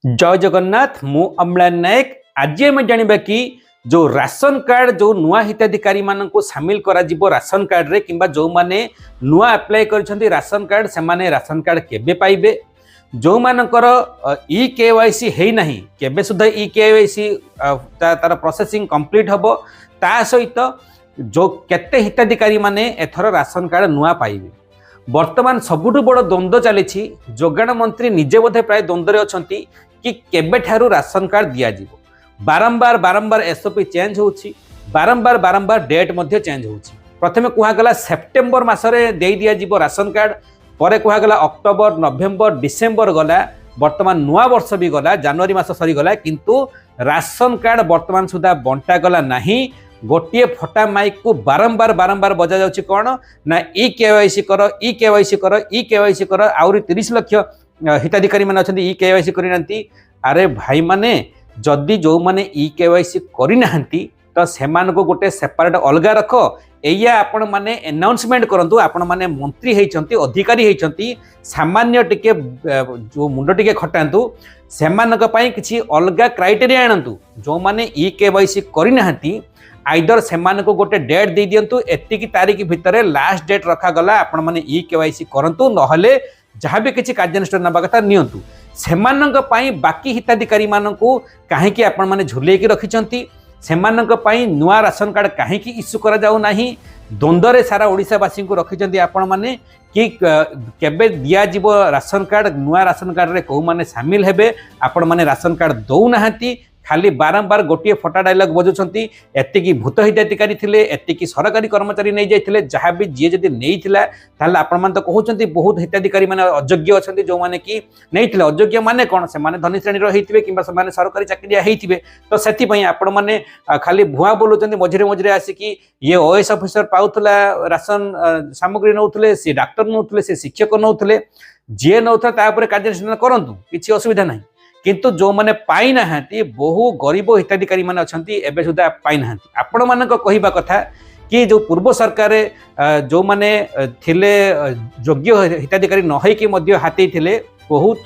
जय जगन्नाथ मु अम्लान नायक। आज आम जाना कि जो राशन कार्ड जो नुआ हिताधिकारी मान को सामिल करा जिवो राशन कार्ड रे किंबा जो माने नुआ अप्लाई कर राशन कार्ड से माने राशन कार्ड केबे पाइबे, जो मानकर ई केवाईसी है नहीं केबे सुधा ई केवाईसी तार प्रोसेसिंग कंप्लीट हबो, ता सहित जो केते हिताधिकारी माने एथर राशन कार्ड नुआ पाइबे। वर्तमान सबुठु बड़ द्वंद्व चली जोगाण मंत्री निजे बोधे प्राय द्वंद्व अच्छी कि केबे ठारू राशन कार्ड दिया जिवो। बारंबार बारंबार एसओपी चेंज होउछि, बारंबार बारंबार डेट मध्य चेंज होउछि। प्रथमे कहगला सेप्टेम्बर मासरे दे दिया जिवो राशन कार्ड, परे कहगला अक्टोबर नवेम्बर डिसेम्बर गला, वर्तमान नुआ वर्ष भी गला, जनवरी मास सरी गला, किंतु राशन कार्ड वर्तमान सुधा बंटा गला नहीं। गोटे फटा माइक को बारंबार बारंबार बजा जाउछि कौन ना ई केवाईसी कर, ई केवाईसी कर, ई केवाईसी कर। आउरी 30 लाख हिताधिकारी माने अछंती ई केवाईसी करि नांती। अरे भाई माने जदि जो माने ई केवाईसी करि नांती तो सेमान को गोटे सेपरेट अलगा रख, एया आपण माने अनाउंसमेंट करंतु। आपण माने मंत्री हेचंती, अधिकारी हेचंती, सामान्य टिके जो मुंड टिके खटांतु, सेमानक पई किछि अलगा क्राइटेरिया आनंतु। जो माने ई केवाईसी करि नांती आइदर सेमान को गोटे डेट दे दियंतु, एतिकी तारीख भितर लास्ट डेट रखा गला, आपण माने ई केवाईसी करंतु, नहले जहाँ भी किसी कार्यानुष्ठान नबा कथा नियंतु। सेमानक पई बाकी हिताधिकारी मानकु काहेकि आपण माने झुलेकी रखिचंती, सेमानक पई नुआ राशन कार्ड काहेकि इश्यू करा जाऊ नाही। द्वंद्वरे सारा ओडिशावासी को रखिचंती आपण माने कि केबे दिया जीवो राशन कार्ड, नुआ राशन कार्ड रे को माने शामिल हेबे, आपण माने राशन कार्ड दौ नाहंती। खाली बारंबार गोटे फटा डायलॉग बजुंट, एतिकी भूत हिताधिकारी थिले, एतिकी सरकारी कर्मचारी नहीं जाइथिले, जहाँ भी जी जदि नहीं थिला ताले आपण मान तो कहउचंती बहुत हिताधिकारी माने अयोग्य अछंती। जो माने कि नहीं थिले, अयोग्य माने कोन, से माने धनी श्रेणी रो हेतिबे किंबा से माने सरकारी चाकरिया हेतिबे। तो सेति पई आपण माने खाली भुआ बोलुचंती, मझिरे मझिरे आसिकी ये ओएस ऑफिसर पाउथला राशन सामग्री नउथले, से डॉक्टर नउथले, से शिक्षक नउथले, जे नउथला ता ऊपर कार्यानुष्ठान करंतु, किछि असुविधा नहीं। किंतु जो माने पाई नाहांती, बहु गरीब हिताधिकारी माने अछंती, एबे सुधा पाई नाहांती। आपण मानक कहिबा कथा कि जो पूर्व सरकार जो माने थिले योग्य हिताधिकारी न होई कि मध्य हाथी थिले, बहुत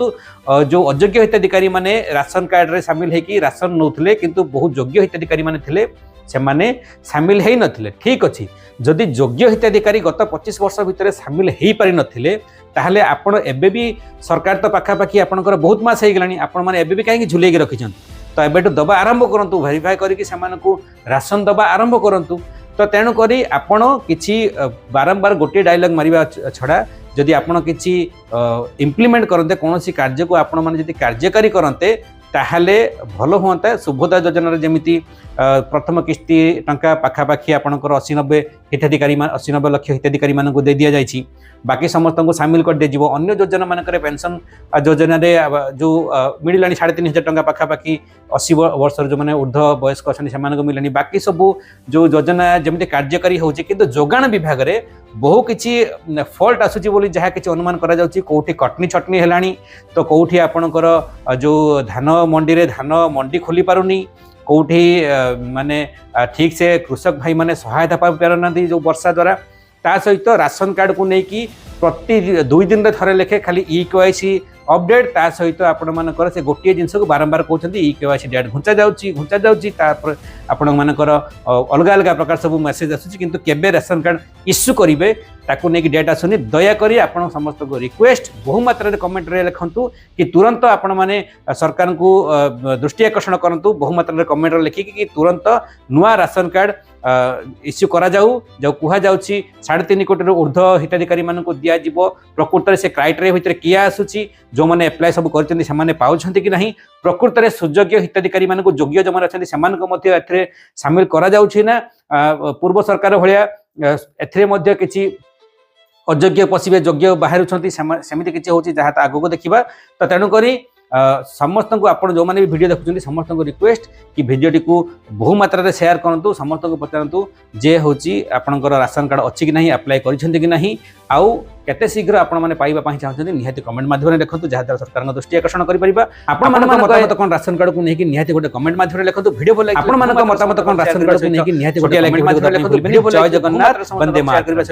जो अयोग्य हिताधिकारी माने राशन कार्ड रे शामिल है कि राशन नउथले, किंतु बहुत योग्य हिताधिकारी माने थिले से माने शामिल है नथिले। ठीक अछि, जदि योग्य हिताधिकारी गत 25 वर्ष भितर शामिल है पारि नथिले ताहले आपण एबे भी सरकार तो पाखापाखि आपणकर बहुत मास हो गलानी, आपण माने एबे भी कहीं झुलेकी रखिछन। तो एबेटू दबा आरंभ करंतु, वेरीफाई करिकि सेमानकु राशन दबा आरंभ करंतु। तो तेणु करी आपण किछि बारंबार गोटे डायलॉग मारिबा छड़ा जदि आपण किछि इम्प्लीमेंट करंते, कोनोसी कार्य को आपण माने जदि कार्यकारी करंते ताहले भलो होता। सुभोदा योजना जमीती प्रथम किस्ती टंका पाखापाखि आपणकर 80-90 हिताधिकारी 80-90 लाख हिताधिकारी मान दे दि जाइए, बाकी समस्त को सामिल कर दिज्व। अन्य योजना मानक पेंशन योजना जो मिलला 3500 टंका पाखापाखि 80 वर्ष जो मैंने ऊर्ध वयस्क अच्छा से मिलनी। बाकी सबू जो योजना जमी कार्यकारी होची, किंतु जोगाण विभाग में बहु किसी फल्ट आसूची बोली जहाँ किसी अनुमान करा जाउची। कोठी कटनी छटनी हेलानी, तो कोठी आपणकर जो धान मंडी रे धान मंडी खोली पारुनी, कोठी माने ठीक से कृषक भाई माने सहायता पा पारना जो वर्षा द्वारा। ता सहित राशन कार्ड को लेकिन प्रति 2 दिन रे थरे लेखे खाली ई केवाईसी अपडेट, ता सहित आपण मानकर से गोटे जिनस को बारंबार कहते ई केवाईसी डेट घुंचा जाउची तापर आपण मानकर अलग अलग प्रकार सब मेसेज आसुची, किंतु केबे राशन कार्ड इश्यू करिवे ताकू नेकी डेट आसुनी। दयाकोरी आपण समस्त को रिक्वेस्ट बहु मात्रा रे कमेंट रे लिखंतु कि तुरंत आपण माने सरकार को दृष्टि आकर्षण करंतु। बहु मात्रा रे कमेंट रे लिखिकी कि तुरंत नुआ राशन कार्ड इश्यू करा जाऊ, जो कुहा जाउची 3.5 कोटी रो ऊर्ध्व हिताधिकारी मान को दिया जिवो। प्रकृत से क्राइटेरिया भितर किया आसुची, जो माने अप्लाई सब करछन्ती से माने पाउछन्ती कि नहीं, प्रकृत में सुयोग्य हिताधिकारी मान को योग्य जो अच्छा से एथरे शामिल करा जाउछि ना। पूर्व सरकार भाया एथरे मध्य किछि अयोग्य पशिबे, योग्य बाहर सेमिति किछि होछि, जहाँ आगो को देखिबा। तो तेणुकरी समस्त को आपण जो माने भी वीडियो देखुछन्ती समस्त को रिक्वेस्ट कि वीडियो को बहु मात्रा रे शेयर करंतु, समस्त को पचारंतु जे होची आपणकर राशन कार्ड अछि कि नहीं, अप्लाई करिसेंती कि नहीं, आउ केते शीघ्र आपण माने पाइबा पई चाहछन्ती निहाती कमेंट माध्यम लिखंतु, जहाँ द्वारा सरकार दृष्टि आकर्षण करि परिबा। आपण मानक मतामत कोन राशन कार्ड को नेकी निहाती गोटे कमेंट माध्यम लिखंतु। वीडियो भल आपण मानक मतामत कोन राशन कार्ड को नेकी निहाती गोटे कमेंट माध्यम लिखंतु। वीडियो भल। जय जगन्नाथ, वंदे मातरम।